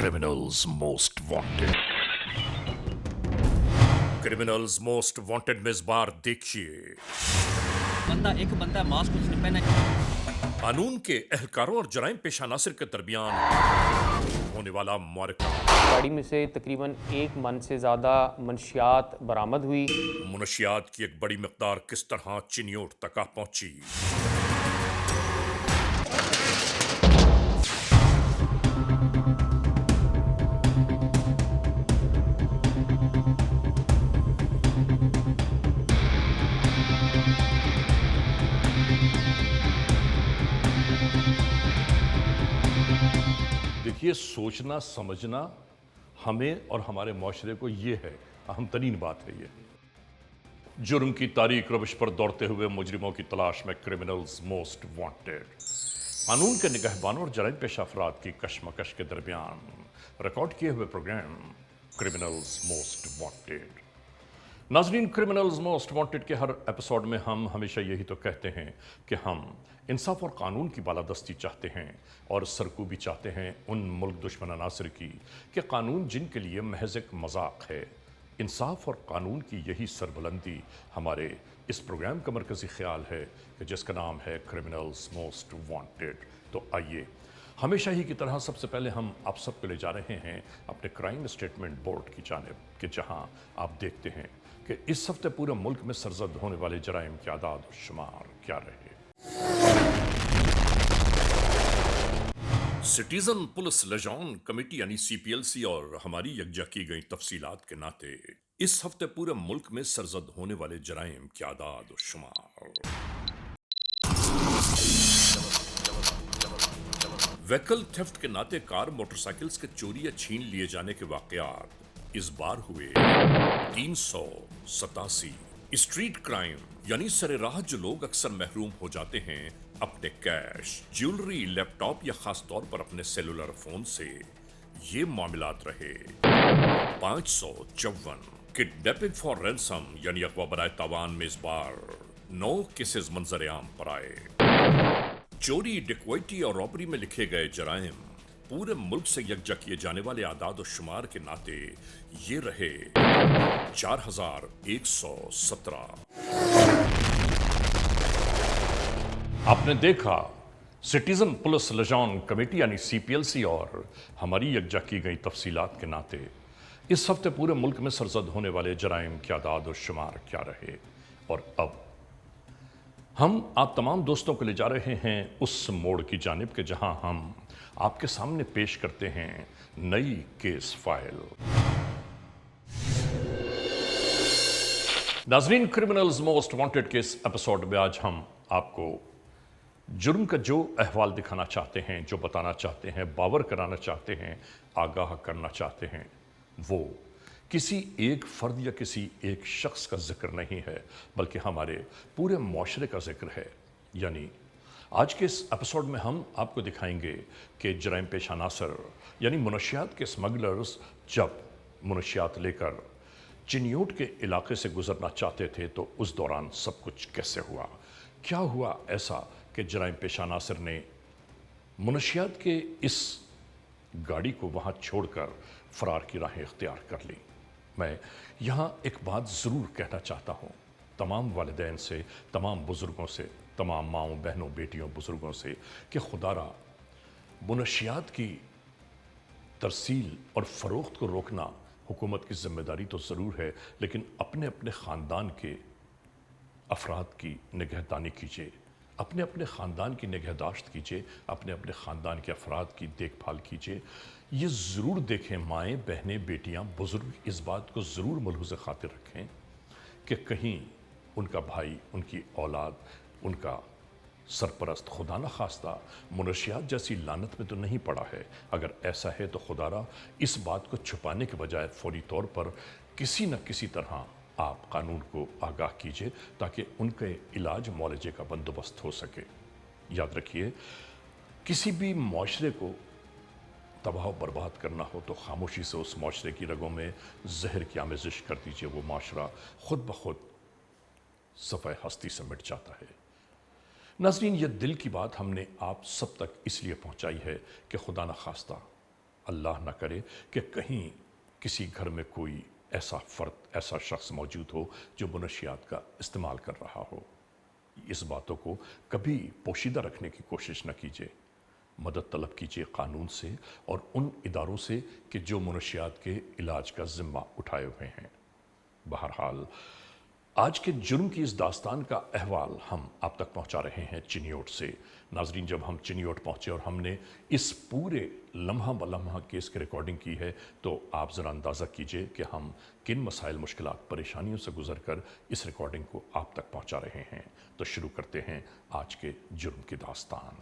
Criminals Most Wanted। Criminals most wanted में इस बार देखिए एक बंदा मास्क उसने पहना है। कानून के एहलकारों और जराइम पेशा नासिर के दरमियान होने वाला मुआरका। गाड़ी में से तकरीबन 1 मन से ज़्यादा मंशियात बरामद हुई। मुनशियात की एक बड़ी मिकदार किस तरह चिनियोट तक आ पहुंची। देखिए, सोचना समझना हमें और हमारे माशरे को ये है, अहम तरीन बात है ये। जुर्म की तारीख रविश पर दौड़ते हुए मुजरिमों की तलाश में क्रिमिनल्स मोस्ट वांटेड। कानून के निगहबानों और जराइम पेशा अफराद की कशमकश के दरमियान रिकॉर्ड किए हुए प्रोग्राम क्रिमिनल्स मोस्ट वांटेड। नाजरीन, क्रिमिनल्स मोस्ट वांटेड के हर एपिसोड में हम हमेशा यही तो कहते हैं कि हम इंसाफ और कानून की बालादस्ती चाहते हैं और सरकूबी चाहते हैं उन मुल्क दुश्मन अनासर की कि कानून जिनके लिए महज एक मजाक है। इंसाफ और कानून की यही सरबुलंदी हमारे इस प्रोग्राम का मरकजी ख्याल है कि जिसका नाम है क्रिमिनल्स मोस्ट वांटेड। तो आइए, हमेशा ही की तरह सबसे पहले हम आप सबको ले जा रहे हैं अपने क्राइम स्टेटमेंट बोर्ड की जानिब कि जहां आप देखते हैं कि इस हफ्ते पूरे मुल्क में सरजद होने वाले जराइम के आदाद और शुमार क्या रहे। सिटीजन पुलिस लिजॉन कमेटी यानी CPLC और हमारी यकजा की गई तफसीलात के नाते इस हफ्ते पूरे मुल्क में सरजद होने वाले जराइम के आदाद और शुमार। व्हीकल थेफ्ट के नाते कार मोटरसाइकिल्स के चोरी या छीन लिए जाने के वाकयात इस बार हुए 387। स्ट्रीट क्राइम यानी सरेराह जो लोग अक्सर महरूम हो जाते हैं अपने कैश, ज्वेलरी, लैपटॉप या खास तौर पर अपने सेलुलर फोन से, ये मामलात रहे 554। किडनैपिंग फॉर रैंसम यानी अगवा बनाए तावान में इस बार 9 केसेस मंजर आम पर आए। चोरी, डिक्वाइटी और रॉबरी में लिखे गए जराइम पूरे मुल्क से यकजा किए जाने वाले आदाद और शुमार के नाते ये रहे 4117। आपने देखा, सिटीजन पुलिस लिजॉन कमेटी यानी CPLC और हमारी यकजा की गई तफसीलात के नाते इस हफ्ते पूरे मुल्क में सरजद होने वाले जराइम के आदाद और शुमार क्या रहे। और अब हम आप तमाम दोस्तों को ले जा रहे हैं उस मोड़ की जानिब के जहां हम आपके सामने पेश करते हैं नई केस फाइल। नाजरीन, क्रिमिनल्स मोस्ट वांटेड के इस एपिसोड में आज हम आपको जुर्म का जो अहवाल दिखाना चाहते हैं, जो बताना चाहते हैं, बावर कराना चाहते हैं, आगाह करना चाहते हैं, वो किसी एक फर्द या किसी एक शख्स का जिक्र नहीं है, बल्कि हमारे पूरे माशरे का जिक्र है। यानी आज के इस एपिसोड में हम आपको दिखाएंगे कि जराइम पेशा नासर यानी मुनशियात के स्मगलर्स जब मुनशियात लेकर चिनियोट के इलाके से गुजरना चाहते थे तो उस दौरान सब कुछ कैसे हुआ, क्या हुआ ऐसा कि जराइम पेशा नासर ने मुनशियात के इस गाड़ी को वहाँ छोड़कर फरार की राहें इख्तियार कर ली। मैं यहाँ एक बात ज़रूर कहना चाहता हूँ तमाम वालिदैन से, तमाम बुज़ुर्गों से, तमाम माँओं, बहनों, बेटियों, बुज़ुर्गों से कि खुदारा मुनशियात की तरसील और फ़रोख्त को रोकना हुकूमत की ज़िम्मेदारी तो ज़रूर है, लेकिन अपने अपने ख़ानदान के अफराद की निगहदानी कीजिए, अपने अपने ख़ानदान की निगहदाश्त कीजिए, अपने अपने ख़ानदान के अफराद की देखभाल कीजिए। ये ज़रूर देखें, माएँ, बहनें, बेटियाँ, बुज़ुर्ग इस बात को ज़रूर मलहूज़ ख़ातिर रखें कि कहीं उनका भाई, उनकी औलाद, उनका सरपरस्त खुदा न खास्ता मुनशियात जैसी लानत में तो नहीं पड़ा है। अगर ऐसा है तो खुदारा इस बात को छुपाने के बजाय फौरी तौर पर किसी न किसी तरह आप कानून को आगाह कीजिए ताकि उनके इलाज मुआलजे का बंदोबस्त हो सके। याद रखिए, किसी भी माशरे को तबाह बर्बाद करना हो तो खामोशी से उस माशरे की रगों में जहर की आमेजिश कर दीजिए, वो माशरा खुद ब खुद सफ़े हस्ती से मिट जाता है। नाज़रीन, ये दिल की बात हमने आप सब तक इसलिए पहुंचाई है कि खुदा न खास्ता अल्लाह ना करे कि कहीं किसी घर में कोई ऐसा फ़र्द, ऐसा शख्स मौजूद हो जो मुनशियात का इस्तेमाल कर रहा हो। इस बातों को कभी पोशीदा रखने की कोशिश न कीजिए। मदद तलब कीजिए कानून से और उन इदारों से कि जो मुनशियात के इलाज का ज़िम्मा उठाए हुए हैं। बहरहाल आज के जुर्म की इस दास्तान का अहवाल हम आप तक पहुंचा रहे हैं चिनियोट से। नाजरीन, जब हम चिनियोट पहुंचे और हमने इस पूरे लम्हा बलम्हा केस की रिकॉर्डिंग की है तो आप ज़रा अंदाज़ा कीजिए कि हम किन मसाइल, मुश्किलात, परेशानियों से गुजर कर इस रिकॉर्डिंग को आप तक पहुंचा रहे हैं। तो शुरू करते हैं आज के जुर्म की दास्तान।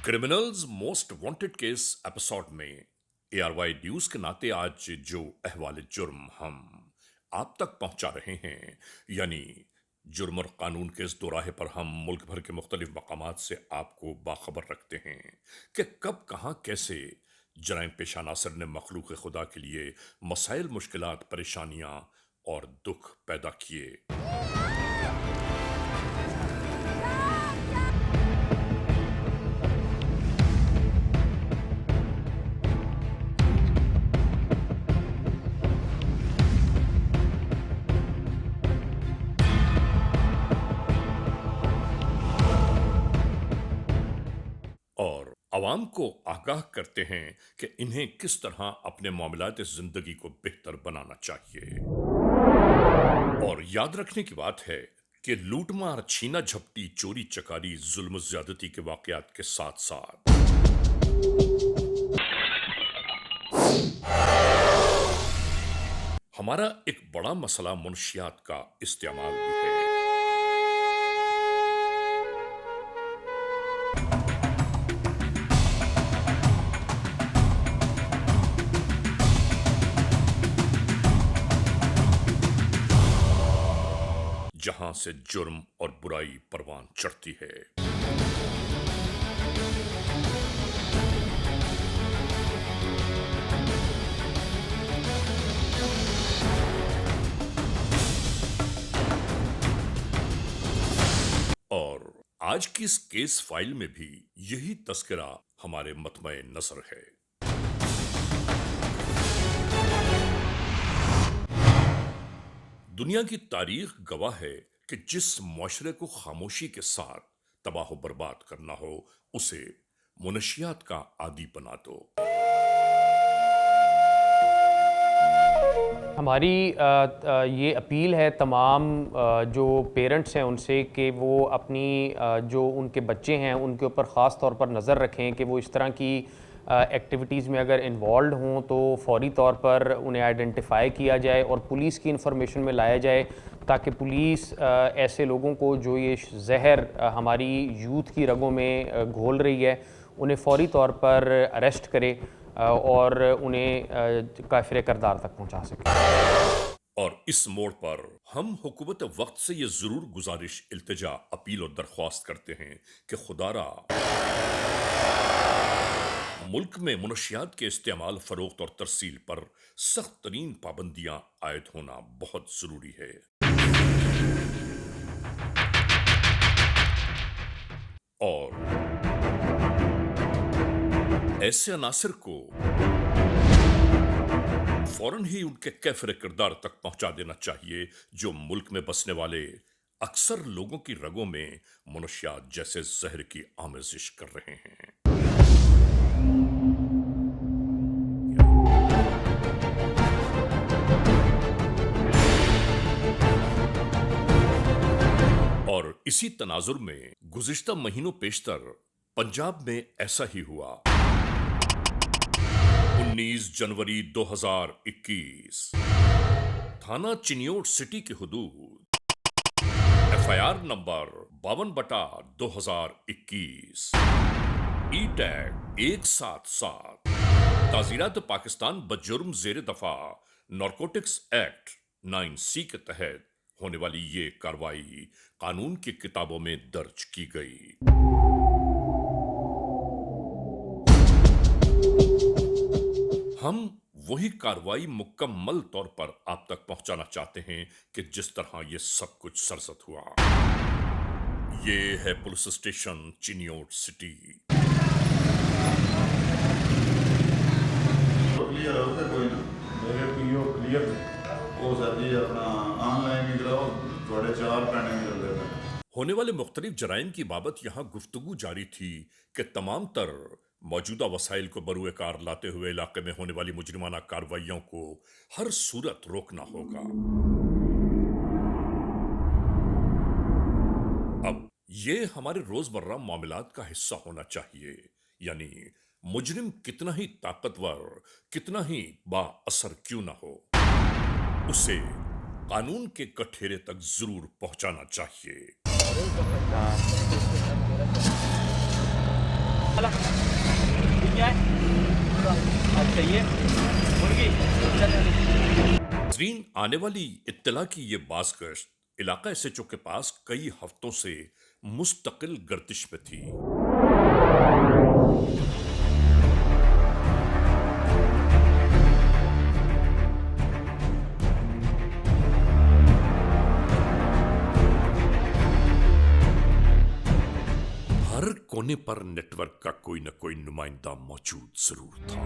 Criminals most wanted case episode में ARY न्यूज के नाते आज जो अहवाल जुर्म हम आप तक पहुंचा रहे हैं, यानी जुर्म और कानून के इस दोराहे पर हम मुल्क भर के मुख्तलिफ मकामात से आपको बाखबर रखते हैं कि कब, कहां, कैसे जराइम पेशा नासिर ने मखलूक खुदा के लिए मसाइल, मुश्किलात, परेशानियां और दुख पैदा किए। और आवाम को आगाह करते हैं कि इन्हें किस तरह अपने मामलात जिंदगी को बेहतर बनाना चाहिए। और याद रखने की बात है कि लूटमार, छीना झपटी, चोरी चकारी, जुल्म ज्यादती के वाकयात के साथ साथ हमारा एक बड़ा मसला मुनशियात का इस्तेमाल भी है। जहां से जुर्म और बुराई परवान चढ़ती है। और आज की इस केस फाइल में भी यही तस्करा हमारे मतमए नजर है। दुनिया की तारीख गवाह है कि जिस मुआशरे को खामोशी के साथ तबाह बर्बाद करना हो उसे मुनशियात का आदी बना दो। हमारी ये अपील है तमाम जो पेरेंट्स हैं उनसे कि वो अपनी जो उनके बच्चे हैं उनके ऊपर ख़ास तौर पर नज़र रखें कि वो इस तरह की एक्टिविटीज़ में अगर इन्वॉल्व हों तो फौरी तौर पर उन्हें आइडेंटिफाई किया जाए और पुलिस की इंफॉर्मेशन में लाया जाए, ताकि पुलिस ऐसे लोगों को जो ये जहर हमारी यूथ की रगों में घोल रही है उन्हें फौरी तौर पर अरेस्ट करे और उन्हें काफिर करदार तक पहुंचा सके। और इस मोड़ पर हम हुकूमत वक्त से ये जरूर गुजारिश, इल्तिजा, अपील और दरख्वास्त करते हैं कि खुदारा मुल्क में मुनशियात के इस्तेमाल, फरोख्त और तरसील पर सख्त तरीन पाबंदियां आयद होना बहुत जरूरी है। और ऐसे अनासिर को फौरन ही उनके कैफिर किरदार तक पहुंचा देना चाहिए जो मुल्क में बसने वाले अक्सर लोगों की रगों में मुनशियात जैसे जहर की आमेजिश कर रहे हैं। और इसी तनाजुर में गुज़िश्ता महीनों पेशतर पंजाब में ऐसा ही हुआ। 19 जनवरी 2021 थाना चिनियोट सिटी की हुदूद FIR नंबर 52/2021 E-टैग 177 ताज़ीरात पाकिस्तान बजुर्म ज़ेर दफा नारकोटिक्स एक्ट 9C के तहत होने वाली ये कार्रवाई कानून की किताबों में दर्ज की गई। हम वही कार्रवाई मुकम्मल तौर पर आप तक पहुंचाना चाहते हैं कि जिस तरह यह सब कुछ सरसत हुआ। ये है police station Chiniot city. Clear हो गया कोई ना मेरे पीओ क्लियर वो सर जी अपना ऑनलाइन ही कराओ थोड़े 4 पैने भी लग रहे होने वाले मुख्तलिफ जराइम की बाबत यहाँ गुफ्तगू जारी थी कि तमाम तर मौजूदा वसाइल को बरूए कार लाते हुए इलाके में होने वाली मुजरिमाना कार्रवाइयों को हर सूरत रोकना होगा। अब ये हमारे रोजमर्रा मामलात का हिस्सा होना चाहिए, यानी मुजरिम कितना ही ताकतवर, कितना ही बाअसर क्यों ना हो, उसे कानून के कठेरे तक जरूर पहुंचाना चाहिए। क्या है अब चाहिए मुर्गी नाज़रीन, आने वाली इत्तला की ये बाज़गश्त इलाका एसएचओ के पास कई हफ्तों से मुस्तकिल गर्दिश में थी। हर कोने पर नेटवर्क का कोई न कोई नुमाइंदा मौजूद जरूर था।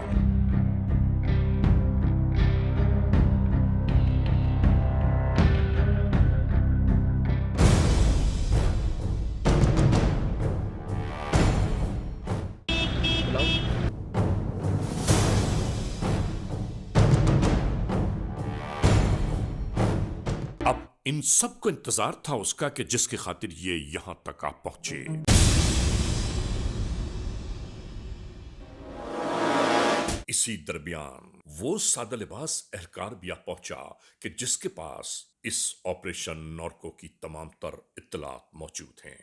अब इन सबको इंतजार था उसका कि जिसकी खातिर ये यहां तक आ पहुंचे। इसी दरमियान वो सादा लिबास एहलकार भी आ पहुंचा कि जिसके पास इस ऑपरेशन नॉर्को की तमाम तर इत्तलात मौजूद हैं।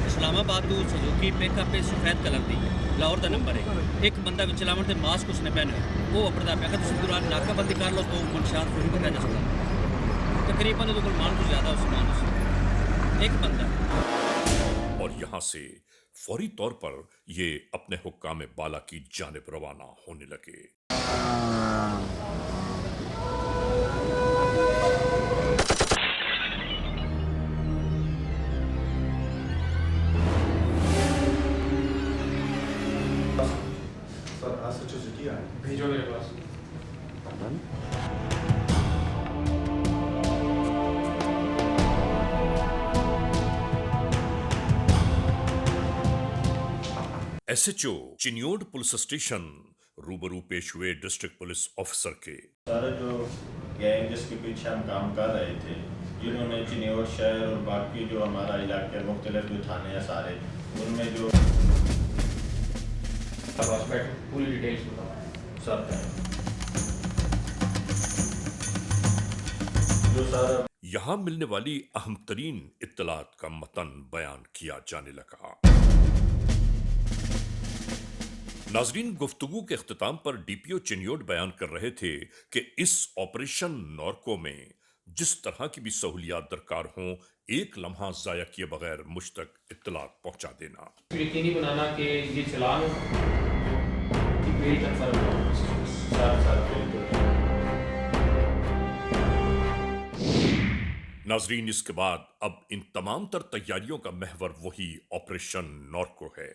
इस्लामाबाद ਤੋਂ सुजुकी पिकअप पे सफेद कलर दी लाहौर ਦਾ ਨੰਬਰ ਹੈ ਇੱਕ ਬੰਦਾ ਵਿੱਚ ਲਾਵਣ ਤੇ ਮਾਸਕ ਉਸਨੇ ਪਹਿਨੇ ਉਹ ਅਪਰਦਾ ਪਿਆ ਕਿ ਤੁਸੀਂ ਦੌਰਾਨ ਨਾਕਾਬੰਦੀ ਕਰ ਲਓ तो मुनशात को भी जा सकता तकरीबन तो मान तो ज्यादा उस्मान एक बंदा। और यहां से फौरी तौर पर ये अपने हुक्काम बाला की जानिब रवाना होने लगे। सर एसएचओ से किया है भेजो मेरे पास। एसएचओ चिन्योड पुलिस स्टेशन रूबरू पेश हुए डिस्ट्रिक्ट पुलिस ऑफिसर के। सारा जो गैंग जिसके पीछे हम काम कर रहे थे, जिन्होंने चिन्योड शहर और बाकी जो हमारा इलाके मुख्तलिफ जो थाने हैं सारे, उनमें जो पूरी डिटेल्स बताओ सर। जो सारा यहां मिलने वाली अहम तरीन इत्तलात का मतन बयान किया जाने लगा। नाजरीन, गुफ्तगू के इख्तिताम पर डीपीओ चिन्योड बयान कर रहे थे कि इस ऑपरेशन नॉर्को में जिस तरह की भी सहूलियात दरकार हों, एक लम्हा जाया किए बगैर मुझ तक इत्तलात पहुंचा देना। यकीनी बनाना कि ये चलान मेरी नाजरीन, इसके बाद अब इन तमाम तर तैयारियों का महवर वही ऑपरेशन नॉर्को है।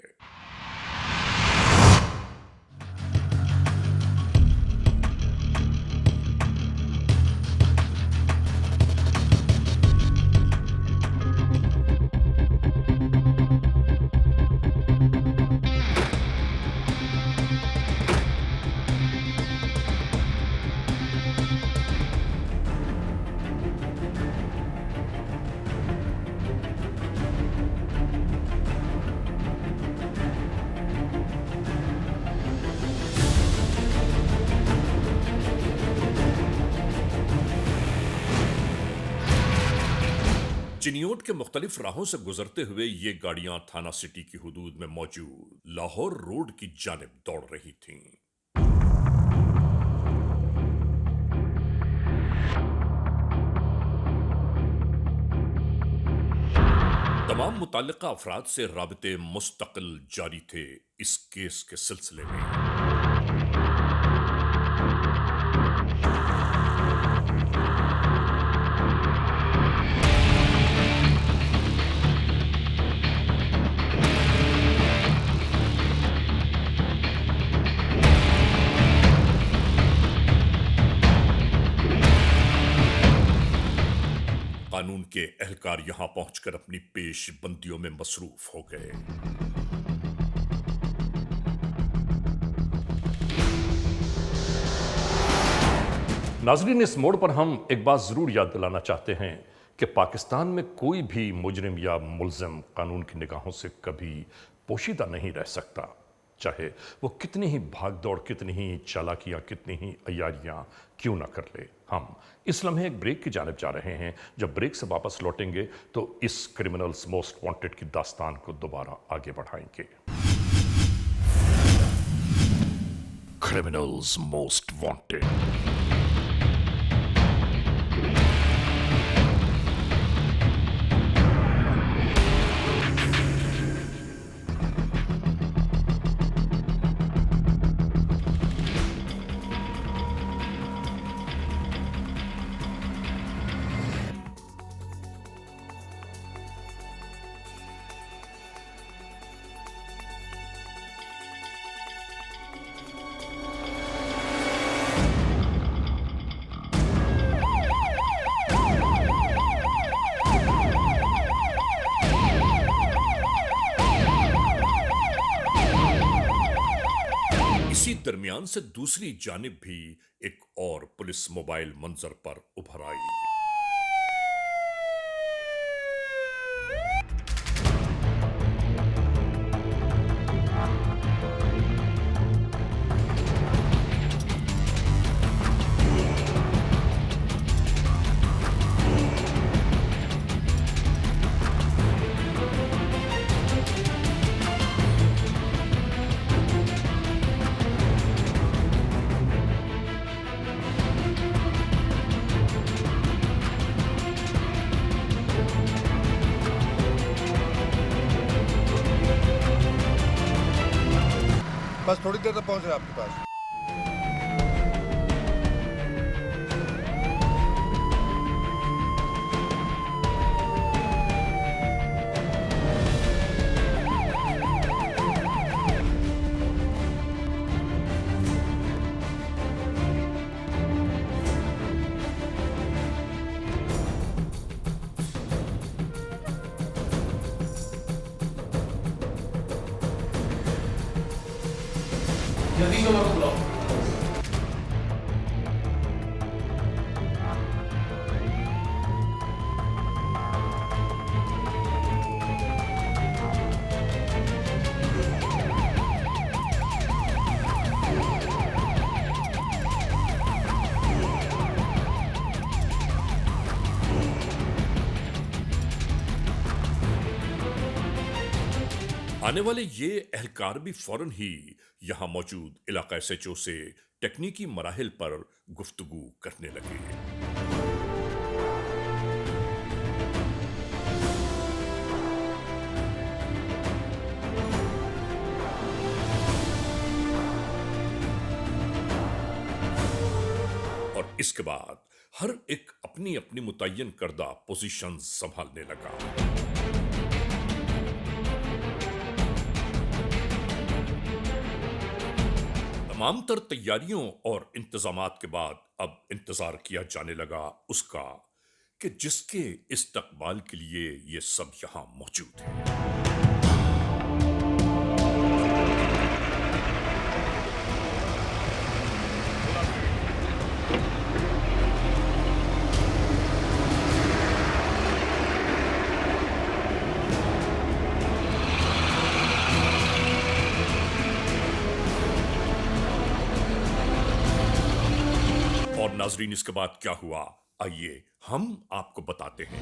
चिन्योड के मुख्तलिफ राहों से गुजरते हुए ये गाड़ियां थाना सिटी की हुदूद में मौजूद लाहौर रोड की जानिब दौड़ रही थीं। तमाम मुताल्लिका अफराद से राबते मुस्तकिल जारी थे इस केस के सिलसिले में। के एहलकार यहां पहुंचकर अपनी पेशबंदियों में मसरूफ हो गए। नाजरीन, इस मोड़ पर हम एक बात जरूर याद दिलाना चाहते हैं कि पाकिस्तान में कोई भी मुजरिम या मुल्जिम कानून की निगाहों से कभी पोशीदा नहीं रह सकता, चाहे वो कितनी ही भागदौड़, कितनी ही चालाकियां, कितनी ही अयारियां क्यों ना कर ले। हम इस लम्हे एक ब्रेक की जानिब जा रहे हैं। जब ब्रेक से वापस लौटेंगे तो इस क्रिमिनल्स मोस्ट वांटेड की दास्तान को दोबारा आगे बढ़ाएंगे। Criminals most wanted. इसी दरमियान से दूसरी जानिब भी एक और पुलिस मोबाइल मंजर पर उभर आई। बस थोड़ी देर तक पहुंच रहे हैं आपके पास। आने वाले ये एहलकार भी फौरन ही यहां मौजूद इलाका SHO से टेक्निकी मराहिल पर गुफ्तगू करने लगे। और इसके बाद हर एक अपनी अपनी मुतय्यन करदा पोजीशन संभालने लगा। तमाम तर तैयारियों और इंतजामात के बाद अब इंतजार किया जाने लगा उसका कि जिसके इस्तकबाल के लिए ये सब यहां मौजूद है। और नाजरीन, इसके बाद क्या हुआ, आइए हम आपको बताते हैं।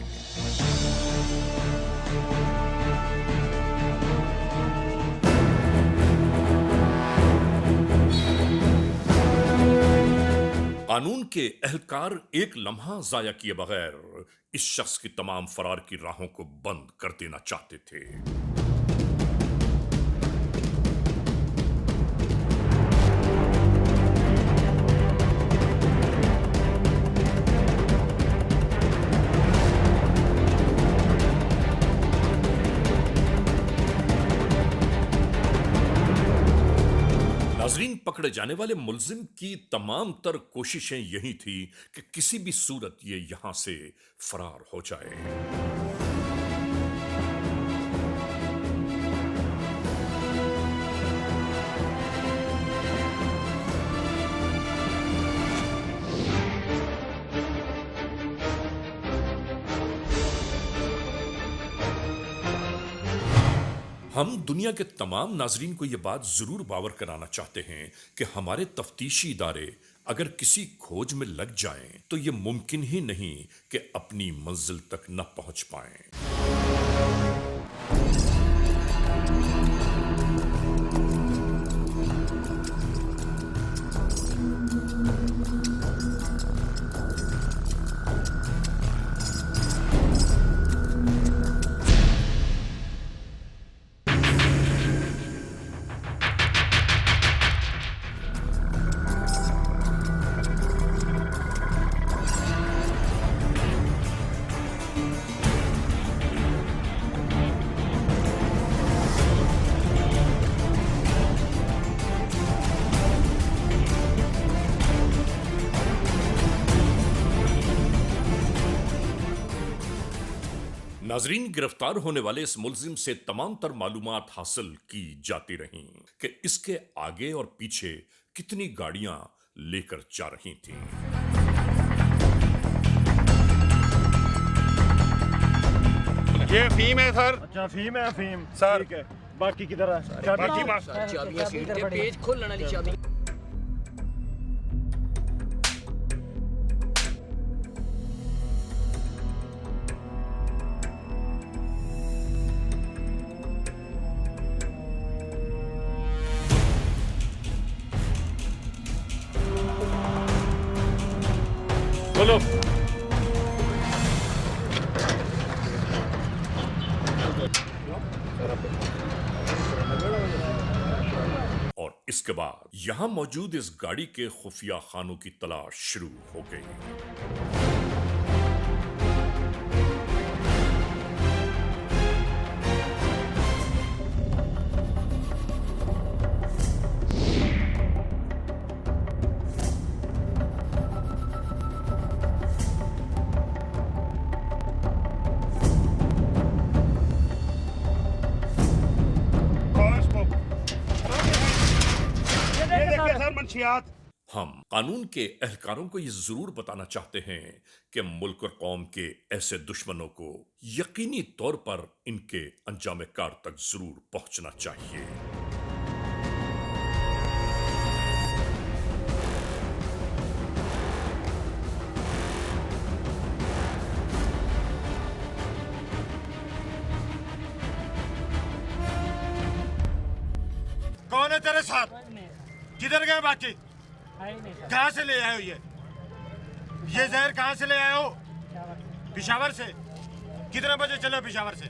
कानून के एहलकार एक लम्हा जाया किए बगैर इस शख्स की तमाम फरार की राहों को बंद कर देना चाहते थे। नाजरीन, पकड़े जाने वाले मुल्जिम की तमाम तर कोशिशें यही थी कि किसी भी सूरत ये यहां से फरार हो जाए। हम दुनिया के तमाम नाजरीन को यह बात जरूर बावर कराना चाहते हैं कि हमारे तफ्तीशी इदारे अगर किसी खोज में लग जाएं तो यह मुमकिन ही नहीं कि अपनी मंजिल तक न पहुंच पाएं। नाजरीन, गिरफ्तार होने वाले इस मुल्जिम से तमाम तर मालूमात हासिल की जाती रहीं कि इसके आगे और पीछे कितनी गाड़ियां लेकर जा रही थीं। ये अफीम है सर। अच्छा अफीम है अफीम सर। ठीक है, बाकी किधर है? बाकी चाबियां सीट ते पेज खोलण वाली चाबी। बोलो। और इसके बाद यहां मौजूद इस गाड़ी के खुफिया खानों की तलाश शुरू हो गई। ये देखिए सर मंशियात। हम कानून के एहलकारों को यह जरूर बताना चाहते हैं कि मुल्क और कौम के ऐसे दुश्मनों को यकीनी तौर पर इनके अंजाम कार तक जरूर पहुंचना चाहिए। कौन है तेरे साथ? किधर गए बाकी? कहाँ से ले आए हो ये जहर कहाँ से ले आए हो? पिशावर से। कितने बजे चले पिशावर से?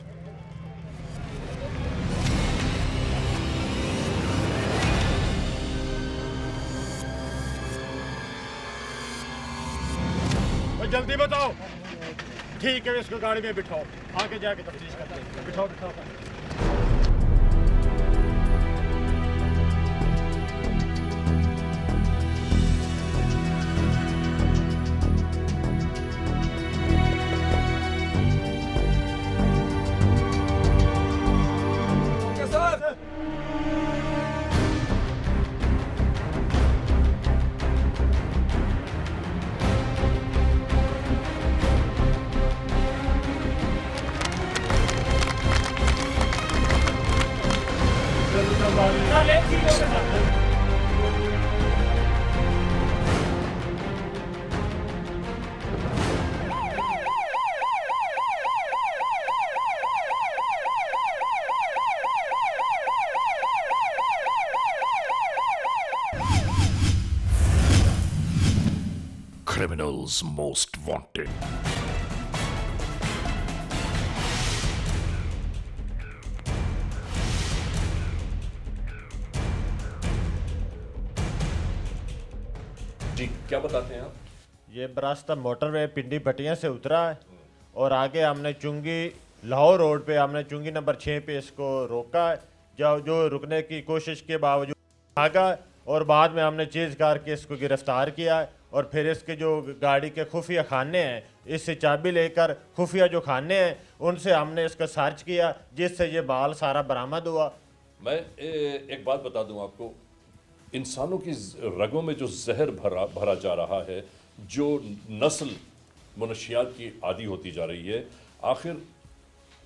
जल्दी बताओ। ठीक है, इसको गाड़ी में बिठाओ, आगे जाके तफ्तीश करते हैं। बिठाओ बिठाओ। Criminals Most Wanted. जी क्या बताते हैं आप? ये बरास्ता मोटरवे पिंडी भटिया से उतरा है और आगे हमने चुंगी लाहौर रोड पे हमने चुंगी नंबर 6 पे इसको रोका है, जो रुकने की कोशिश के बावजूद भागा और बाद में हमने चीज़ करके इसको गिरफ्तार किया है। और फिर इसके जो गाड़ी के खुफिया खाने हैं, इससे चाबी लेकर खुफिया जो खाने हैं उनसे हमने इसका सर्च किया, जिससे ये माल सारा बरामद हुआ। मैं एक बात बता दूं आपको, इंसानों की रगों में जो जहर भरा जा रहा है, जो नस्ल मनशियात की आदी होती जा रही है, आखिर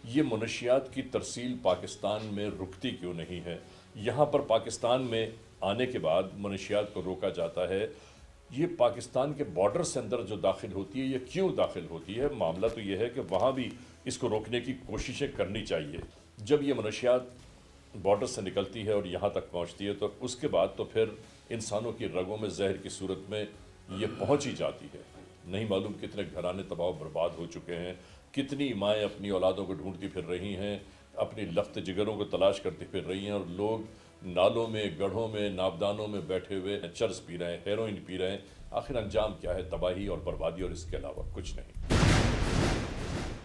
ये मनशियात की तरसील पाकिस्तान में रुकती क्यों नहीं है? यहाँ पर पाकिस्तान में आने के बाद मनशियात को रोका जाता है। ये पाकिस्तान के बॉर्डर से अंदर जो दाखिल होती है, ये क्यों दाखिल होती है? मामला तो ये है कि वहाँ भी इसको रोकने की कोशिशें करनी चाहिए। जब ये मनशियात बॉर्डर से निकलती है और यहाँ तक पहुँचती है, तो उसके बाद तो फिर इंसानों की रगों में जहर की सूरत में ये पहुँच ही जाती है। नहीं मालूम कितने घराने तबाह बर्बाद हो चुके हैं, कितनी माएँ अपनी औलादों को ढूंढती फिर रही हैं, अपनी लफ्त जिगरों को तलाश करती फिर रही हैं, और लोग नालों में, गढ़ों में, नाबदानों में बैठे हुए चर्स पी रहे हैं, हेरोइन पी रहे हैं। आखिर अंजाम क्या है? तबाही और बर्बादी, और इसके अलावा कुछ नहीं।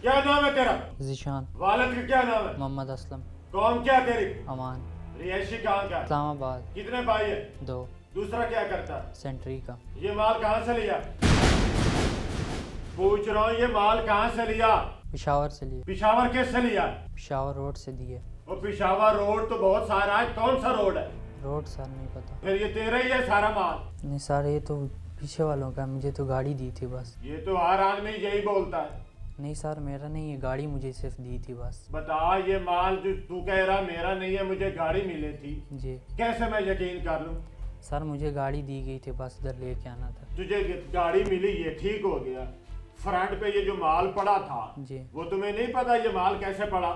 क्या नाम है तेरा? ज़ीशान। वालिद का क्या नाम है? मोहम्मद असलम। कौम क्या तेरी? अमान। रिहायशी कहाँ का? इस्लामाबाद। कितने भाई है? 2। दूसरा क्या करता है? सेंट्री का। ये माल कहाँ से लिया? पूछ रहा हूँ, ये माल कहाँ से लिया? पिशावर से लिए। पिशावर किससे लिया? पिशावर रोड से दिए। और पिशावर रोड तो बहुत सारा है, कौन सा रोड है? रोड सर नहीं पता। फिर ये तेरा ही है सारा माल? नहीं सर, ये तो पीछे वालों का, मुझे तो गाड़ी दी थी बस। ये तो हर आदमी यही बोलता है। नहीं सर, मेरा नहीं है, गाड़ी मुझे सिर्फ दी थी बस। बता, ये माल जो तू कह रहा मेरा नहीं है, मुझे गाड़ी मिली थी, जी कैसे मैं यकीन कर लूं? सर, मुझे गाड़ी दी गई थी, बस इधर लेके आना था। तुझे गाड़ी मिली, ये ठीक हो गया। फ्रंट पे ये जो माल पड़ा था, जी वो तुम्हें नहीं पता ये माल कैसे पड़ा?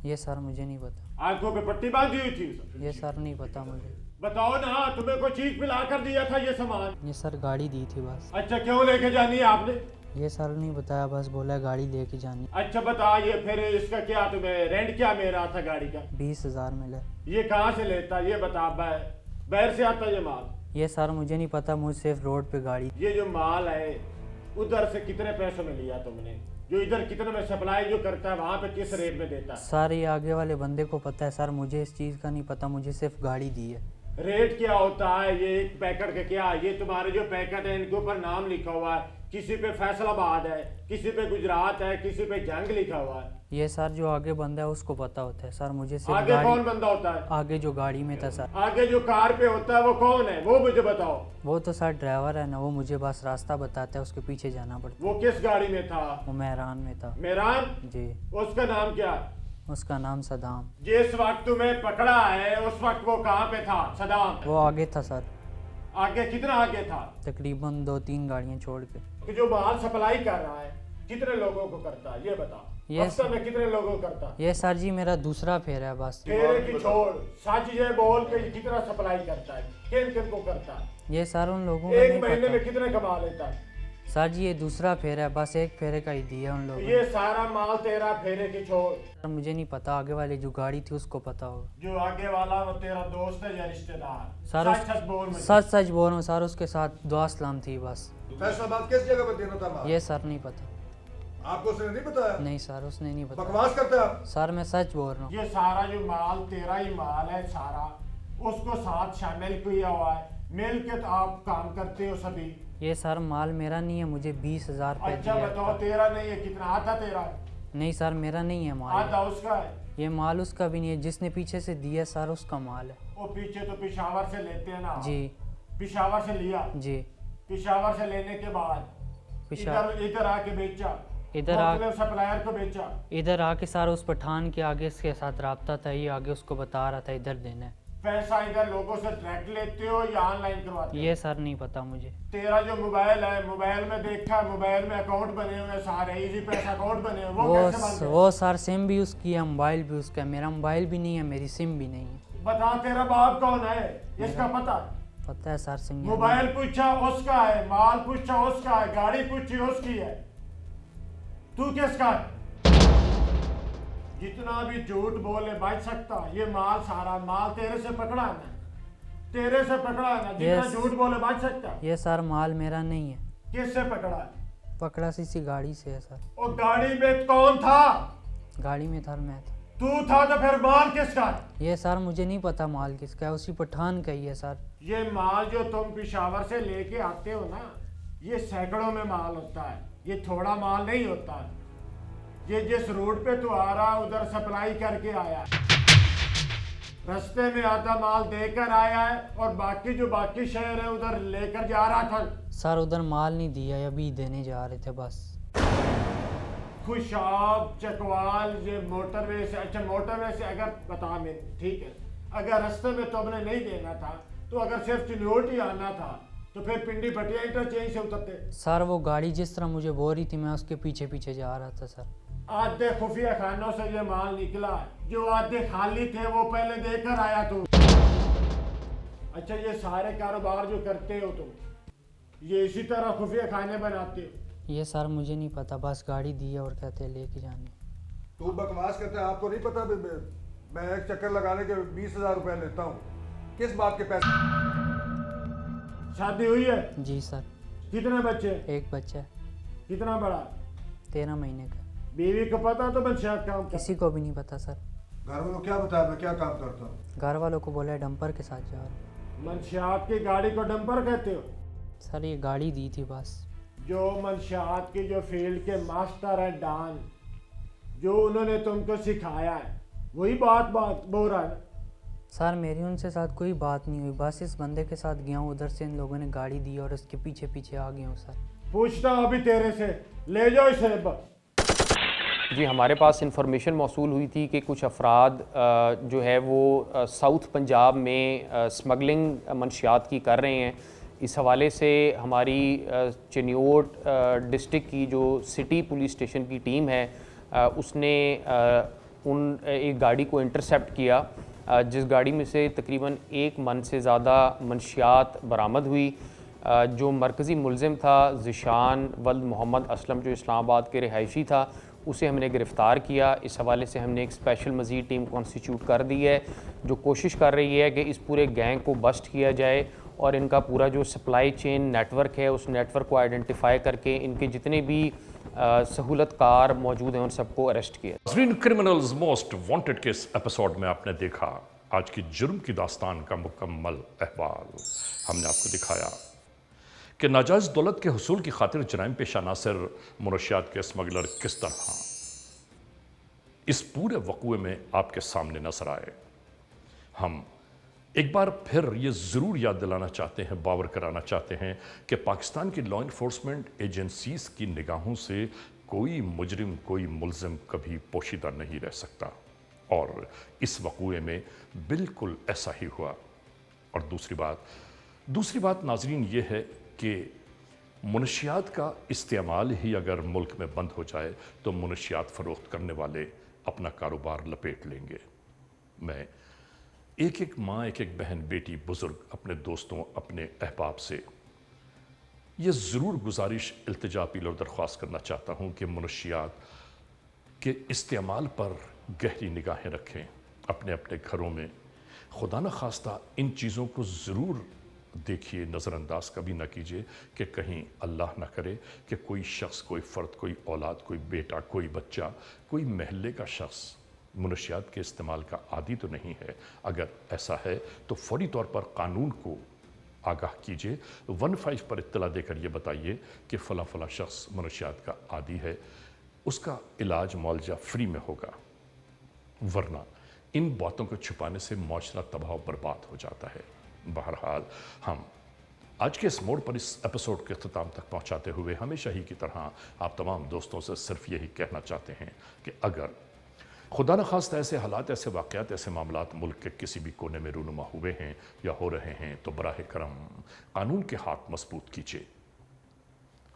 ये सर मुझे नहीं पता। आंखों पे पट्टी बांधी हुई थी? ये सर नहीं पता मुझे। बताओ ना, तुम्हें कोई चीज पिला कर दिया था ये सामान? ये सर गाड़ी दी थी बस। अच्छा, क्यों लेके जानी है आपने? ये सर नहीं बताया, बस बोला गाड़ी लेके जानी। अच्छा बता, ये फिर इसका क्या, तुम्हें रेंट क्या मिल रहा था गाड़ी का? 20,000 मिले। ये कहाँ से लेता, ये बता? बाहर से आता ये माल? ये सर मुझे नहीं पता, मुझे सिर्फ रोड पे गाड़ी। ये जो माल है उधर से कितने पैसों में लिया तुमने? जो इधर कितने में सप्लाई जो करता है, वहाँ पे किस रेट में देता है? सर ये आगे वाले बंदे को पता है सर, मुझे इस चीज़ का नहीं पता, मुझे सिर्फ गाड़ी दी है। रेट क्या होता है ये एक पैकेट का? क्या ये तुम्हारे जो पैकेट है इनके ऊपर नाम लिखा हुआ है, किसी पे फैसलाबाद है, किसी पे गुजरात है, किसी पे जंग लिखा हुआ है। ये सर जो आगे बंदा है उसको पता होता है सर, मुझे सिर्फ आगे गाड़ी। कौन बंदा होता है? आगे जो गाड़ी में था सर। आगे जो कार पे होता है वो कौन है, वो मुझे बताओ। वो तो सर ड्राइवर है ना, वो मुझे बस रास्ता बताता है, उसके पीछे जाना पड़ता वो किस गाड़ी में था? वो मेहरान में था। मेहरान? जी। उसका नाम क्या? उसका नाम सदाम। जिस वक्त तुम्हें पकड़ा है उस वक्त वो कहाँ पे था सदाम? वो आगे था सर। आगे कितना आगे था? तकरीबन 2-3 गाड़ियाँ छोड़ के। कि जो माल सप्लाई कर रहा है कितने लोगों को करता है ये बता? हफ्ते में कितने लोगों को करता है? ये सर जी मेरा दूसरा फेरा है बस। फेरे की छोड़, सच ये बोल के कितना सप्लाई करता है, किन किन को करता है? ये सर उन लोगों को एक नहीं महीने में पता कितने कमा लेता है? सर जी, ये दूसरा फेरा है, बस एक फेरे का ही दिया उन लोगों ने। ये सारा माल तेरा, फेरे की छोड़। सर मुझे नहीं पता, आगे वाली जो गाड़ी थी उसको पता होगा। जो आगे वाला वो तेरा दोस्त है या रिश्तेदार? सर सच सच बोल मुझे। सच बोल रहा हूँ सर, उसके साथ दुआ सलाम थी बस। फैसलाबाद किस जगह पे देना था माल? ये सर नहीं पता। आपको उसने नहीं बताया? नहीं सर, उसने नहीं बताया। बकवास करते हैं आप। सर मैं सच बोल रहा हूँ। ये सारा जो माल तेरा ही माल है सारा, उसको साथ शामिल किया हुआ है, मिल के तो आप काम करते हो सभी। ये सर माल मेरा नहीं है, मुझे 20,000 रुपये अच्छा दिया बताओ, है। तेरा नहीं है, कितना आता तेरा? नहीं सर, मेरा नहीं है माल। आता उसका है? ये माल उसका भी नहीं है, जिसने पीछे से दिया सर उसका माल है। वो पीछे तो पिशावर से लेते हैं ना? जी। पिशावर से लिया? जी। पिशावर से लेने के बाद इधर आके बेचा? सप्लायर को बेचा? इधर आके सर उस पठान के आगे इसके साथ रब्ता था, ये आगे उसको बता रहा था इधर देना है। पैसा इधर लोगों से डायरेक्ट लेते हो या ऑनलाइन करवाते हो? ये सर नहीं पता मुझे। तेरा जो मोबाइल है, मोबाइल में देखा, मोबाइल में अकाउंट बने हुए सारे, इजी पैसा अकाउंट बने हुए, वो कैसे बनते? वो सर सिम भी उसकी है, मोबाइल भी उसका है। मेरा मोबाइल भी नहीं है, मेरी सिम भी नहीं है। बता, तेरा बाप कौन है इसका पता? पता है सर, सिंह। मोबाइल पूछा उसका है, माल पूछा उसका है, गाड़ी पूछी उसकी है, तू किसका है? जितना भी झूठ बोले बच सकता, ये माल सारा माल तेरे से पकड़ा है ना, तेरे से पकड़ा है ना, जितना झूठ बोले बच सकता। ये सर माल मेरा नहीं है। किससे पकड़ा है? पकड़ा सी गाड़ी से है सर। और गाड़ी में कौन था? गाड़ी में था मैं था। तू था तो फिर माल किसका? ये सर मुझे नहीं पता माल किसका है, उसी पठान का ही है सर। ये माल जो तुम पेशावर से लेके आते हो ना, ये सैकड़ों में माल होता है, ये थोड़ा माल नहीं होता। ये जिस रूट पे तू आ रहा उधर सप्लाई करके आया, रास्ते में आधा माल देकर आया है और बाकी जो बाकी शहर है उधर लेकर जा रहा था। सर उधर माल नहीं दिया, अभी देने जा रहे थे बस। खुशाब चकवाल ये मोटरवे से, अच्छा मोटरवे से अगर बता मैं ठीक है, अगर रास्ते में तुमने नहीं देना था तो अगर सिर्फ चिन्होट ही आना था तो फिर पिंडी भटिया इंटरचेंज से उतरते। सर वो गाड़ी जिस तरह मुझे बो रही थी मैं उसके पीछे पीछे जा रहा था सर। आधे खुफिया खानों से ये माल निकला, जो आधे खाली थे वो पहले देकर आया तू। अच्छा ये सारे कारोबार जो करते हो तुम, ये इसी तरह खुफिया खाने बनाते हो? ये सर मुझे नहीं पता, बस गाड़ी दी है और कहते हैं लेके जाने। तू बकवास करता है, आपको नहीं पता मैं एक चक्कर लगाने के 20,000 रुपए लेता हूँ, किस बात के पैसे? शादी हुई है? जी सर। कितने बच्चे? एक बच्चा है। कितना बड़ा? 13 महीने का। बीवी को पता तो मंशियात काम करता? किसी को भी नहीं पता सर। घर वालों क्या बताया मैं क्या काम करता हूँ? घर वालों को बोला डंपर के साथ जा रहा हूँ। मंशियात की गाड़ी को डंपर कहते हो? सर ये गाड़ी दी थी बस। जो मंशियात की जो फील्ड के मास्टर हैं डान, जो उन्होंने तुमको सिखाया है वही बात बोल रहा है। सर मेरी उनसे साथ कोई बात नहीं हुई, बस इस बंदे के साथ गया हूँ, उधर से इन लोगों ने गाड़ी दी और उसके पीछे पीछे आ गया हूँ सर। पूछता हूँ अभी तेरे से, ले जाओ इसे। जी हमारे पास इंफॉर्मेशन मौसूल हुई थी कि कुछ अफराद जो है वो साउथ पंजाब में स्मगलिंग मंशियात की कर रहे हैं। इस हवाले से हमारी चिन्योट डिस्ट्रिक्ट की जो सिटी पुलिस स्टेशन की टीम है उसने एक गाड़ी को इंटरसेप्ट किया, जिस गाड़ी में से तकरीबन 1 मन से ज़्यादा मंशियात बरामद हुई। जो मरकज़ी मुलज़िम था ज़िशान वल्द मोहम्मद असलम, जो इस्लामाबाद के रिहायशी था, उसे हमने गिरफ़्तार किया। इस हवाले से हमने एक स्पेशल मज़ीद टीम कॉन्स्टिट्यूट कर दी है जो कोशिश कर रही है कि इस पूरे गैंग को बस्ट किया जाए और इनका पूरा जो सप्लाई चेन नेटवर्क है उस नेटवर्क को आइडेंटिफाई करके इनके जितने भी सहूलतकार मौजूद हैं उन सबको अरेस्ट किया। नाज़रीन, क्रिमिनल्स मोस्ट वांटेड के इस एपिसोड में आपने देखा आज की जुर्म की दास्तान का मुकम्मल अहवाल। हमने आपको दिखाया कि नाजायज़ दौलत के हुसूल की खातिर जराइम पेशा नासिर मुनशियात के स्मगलर किस तरह इस पूरे वक़ूए में आपके सामने नजर आए। हम एक बार फिर ये ज़रूर याद दिलाना चाहते हैं, बावर कराना चाहते हैं कि पाकिस्तान की लॉ इन्फोर्समेंट एजेंसीज़ की निगाहों से कोई मुजरिम, कोई मुलजिम कभी पोशीदा नहीं रह सकता और इस वक़ूए में बिल्कुल ऐसा ही हुआ। और दूसरी बात नाज़रीन ये है कि मुनशियात का इस्तेमाल ही अगर मुल्क में बंद हो जाए तो मुनशियात फ़रोख्त करने वाले अपना कारोबार लपेट लेंगे। मैं एक एक माँ, एक एक बहन, बेटी, बुज़ुर्ग, अपने दोस्तों, अपने अहबाब से ये ज़रूर गुजारिश, इल्तिजा, अपील और दरख्वास्त करना चाहता हूँ कि मुनशियात के इस्तेमाल पर गहरी निगाहें रखें अपने अपने घरों में। खुदा न खास्ता इन चीज़ों को ज़रूर देखिए, नज़रअंदाज कभी ना कीजिए कि कहीं अल्लाह ना करे कि कोई शख्स, कोई फ़र्द, कोई औलाद, कोई बेटा, कोई बच्चा, कोई महल्ले का शख्स मुनशियात के इस्तेमाल का आदी तो नहीं है। अगर ऐसा है तो फौरी तौर पर कानून को आगाह कीजिए, 15 पर इत्तला देकर ये बताइए कि फ़ला फ़ला शख्स मुनशियात का आदी है, उसका इलाज मुआवजा फ्री में होगा, वरना इन बातों को छुपाने से माशरा तबाह बर्बाद हो जाता है। बहरहाल हम आज के इस मोड़ पर इस एपिसोड के अख्ताम तक पहुँचाते हुए हमेशा ही की तरह आप तमाम दोस्तों से सिर्फ यही कहना चाहते हैं कि अगर खुदा न खास्ता ऐसे हालात, ऐसे वाक़यात, ऐसे मामलात मुल्क के किसी भी कोने में रूनुमा हुए हैं या हो रहे हैं तो बराह करम कानून के हाथ मजबूत कीजिए,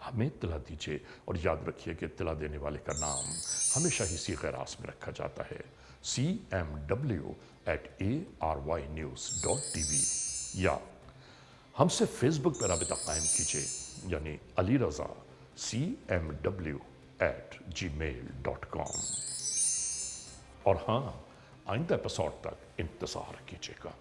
हमें इत्तला दीजिए और याद रखिए कि इत्तला देने वाले का नाम हमेशा ही सीग़े रास में रखा जाता है, cmw@arYnews.tv, या हमसे फेसबुक पर राबिता कायम कीजिए, यानी अली रज़ा cmw@gmail.com। और हाँ, आइंदा एपिसोड तक इंतज़ार कीजिएगा।